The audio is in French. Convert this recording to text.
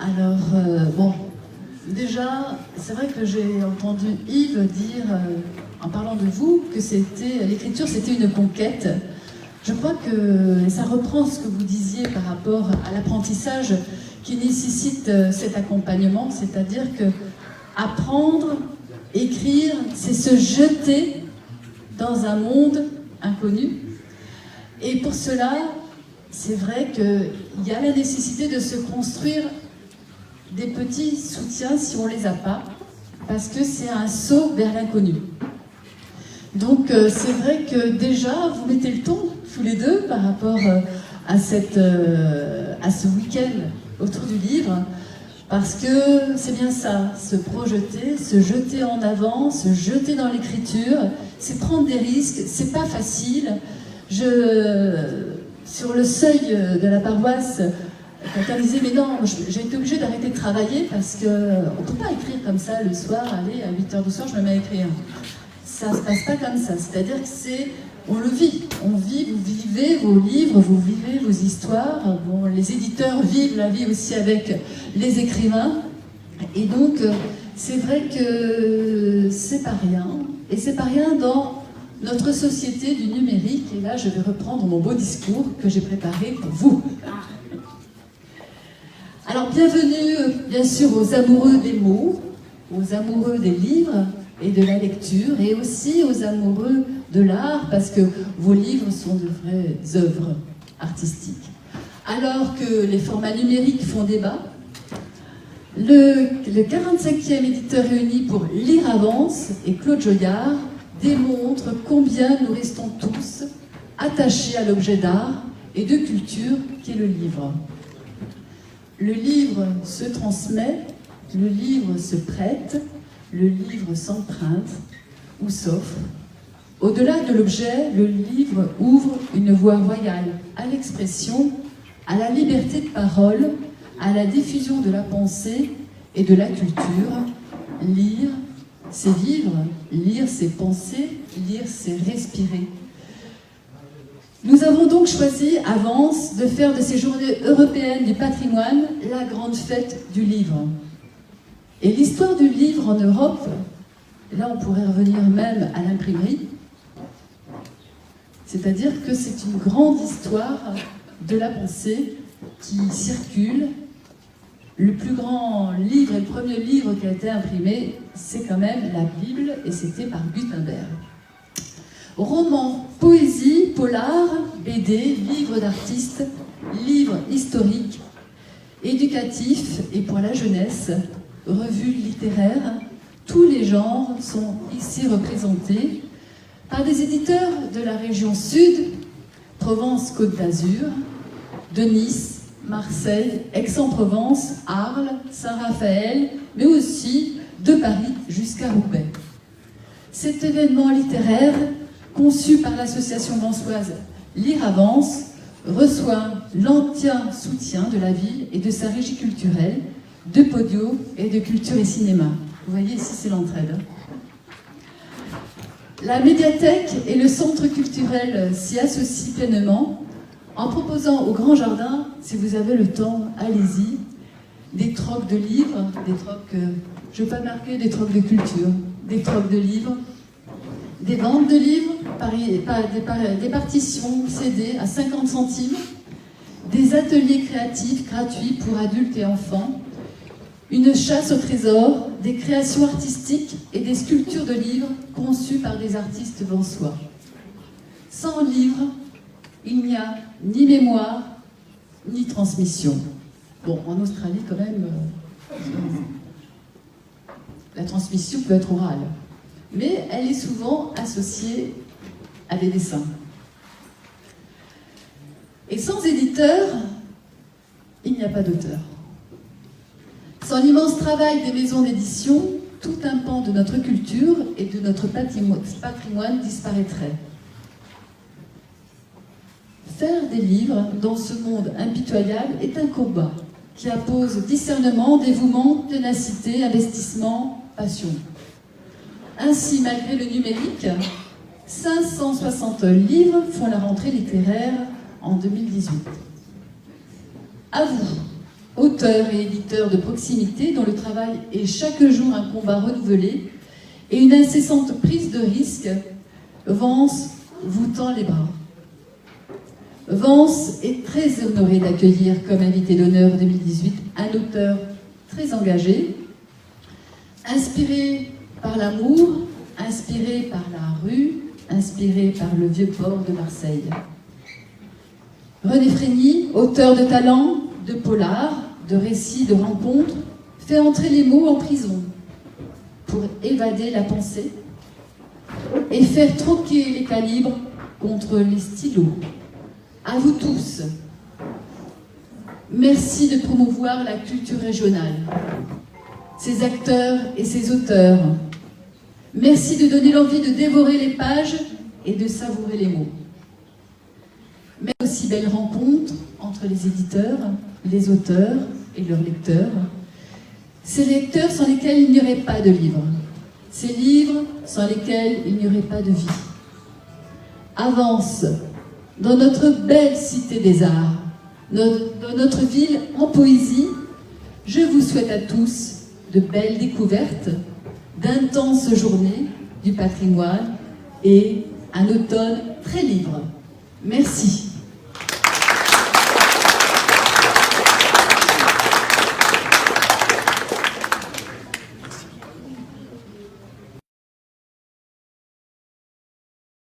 Alors, bon, déjà, c'est vrai que j'ai entendu Yves dire, en parlant de vous, que l'écriture, c'était une conquête. Je crois que ça reprend ce que vous disiez par rapport à l'apprentissage qui nécessite cet accompagnement, c'est-à-dire que apprendre, écrire, c'est se jeter dans un monde inconnu. Et pour cela, c'est vrai qu'il y a la nécessité de se construire des petits soutiens si on ne les a pas, parce que c'est un saut vers l'inconnu. Donc c'est vrai que déjà, vous mettez le ton, tous les deux, par rapport à ce week-end autour du livre, parce que c'est bien ça, se projeter, se jeter en avant, se jeter dans l'écriture, c'est prendre des risques, c'est pas facile. Sur le seuil de la paroisse, quelqu'un disait mais non, j'ai été obligée d'arrêter de travailler parce qu'on ne peut pas écrire comme ça le soir, allez, à 8h du soir, je me mets à écrire. Ça ne se passe pas comme ça, c'est-à-dire que on le vit, vous vivez vos livres, vous vivez vos histoires, bon, les éditeurs vivent la vie aussi avec les écrivains, et donc c'est vrai que c'est pas rien, et c'est pas rien dans notre société du numérique, et là je vais reprendre mon beau discours que j'ai préparé pour vous. Alors bienvenue bien sûr aux amoureux des mots, aux amoureux des livres et de la lecture, et aussi aux amoureux de l'art, parce que vos livres sont de vraies œuvres artistiques. Alors que les formats numériques font débat, le 45e éditeur réuni pour Lire Avance et Claude Joyard démontre combien nous restons tous attachés à l'objet d'art et de culture qu'est le livre. Le livre se transmet, le livre se prête, le livre s'emprunte ou s'offre. Au-delà de l'objet, le livre ouvre une voie royale à l'expression, à la liberté de parole, à la diffusion de la pensée et de la culture. Lire, c'est vivre, lire, c'est penser, lire, c'est respirer. Nous avons donc choisi, Avance, de faire de ces journées européennes du patrimoine la grande fête du livre. Et l'histoire du livre en Europe, là on pourrait revenir même à l'imprimerie, c'est-à-dire que c'est une grande histoire de la pensée qui circule. Le plus grand livre et le premier livre qui a été imprimé, c'est quand même la Bible, et c'était par Gutenberg. Romans, poésie, polar, BD, livres d'artistes, livres historiques, éducatifs et pour la jeunesse, revues littéraires, tous les genres sont ici représentés par des éditeurs de la région sud, Provence-Côte d'Azur, de Nice, Marseille, Aix-en-Provence, Arles, Saint-Raphaël, mais aussi de Paris jusqu'à Roubaix. Cet événement littéraire, conçu par l'association vansoise Lire Avance, reçoit l'entier soutien de la ville et de sa régie culturelle, de Podio et de Culture et Cinéma. Vous voyez, ici c'est l'entraide. La médiathèque et le centre culturel s'y associent pleinement en proposant au Grand Jardin, si vous avez le temps, allez-y, des trocs de livres, des trocs, je ne vais pas marquer des trocs de culture, des trocs de livres, des ventes de livres, des partitions CD à 50 centimes, des ateliers créatifs gratuits pour adultes et enfants, une chasse au trésor, des créations artistiques et des sculptures de livres conçues par des artistes vansois. Sans livre, il n'y a ni mémoire, ni transmission. Bon, en Australie, quand même, la transmission peut être orale, mais elle est souvent associée à des dessins. Et sans éditeur, il n'y a pas d'auteur. Sans l'immense travail des maisons d'édition, tout un pan de notre culture et de notre patrimoine disparaîtrait. Faire des livres dans ce monde impitoyable est un combat qui impose discernement, dévouement, ténacité, investissement, passion. Ainsi, malgré le numérique, 560 livres font la rentrée littéraire en 2018. À vous, auteur et éditeur de proximité dont le travail est chaque jour un combat renouvelé et une incessante prise de risque, Vence vous tend les bras. Vence est très honoré d'accueillir comme invité d'honneur 2018 un auteur très engagé, inspiré par l'amour, inspiré par la rue, inspiré par le vieux port de Marseille. René Frény, auteur de talent, de polar, de récits, de rencontres, fait entrer les mots en prison pour évader la pensée et faire troquer les calibres contre les stylos. À vous tous, merci de promouvoir la culture régionale, ses acteurs et ses auteurs. Merci de donner l'envie de dévorer les pages et de savourer les mots. Mais aussi belle rencontre entre les éditeurs, les auteurs et leurs lecteurs. Ces lecteurs sans lesquels il n'y aurait pas de livres. Ces livres sans lesquels il n'y aurait pas de vie. Avance dans notre belle cité des arts, dans notre ville en poésie. Je vous souhaite à tous de belles découvertes, d'intenses journées du patrimoine et un automne très libre. Merci.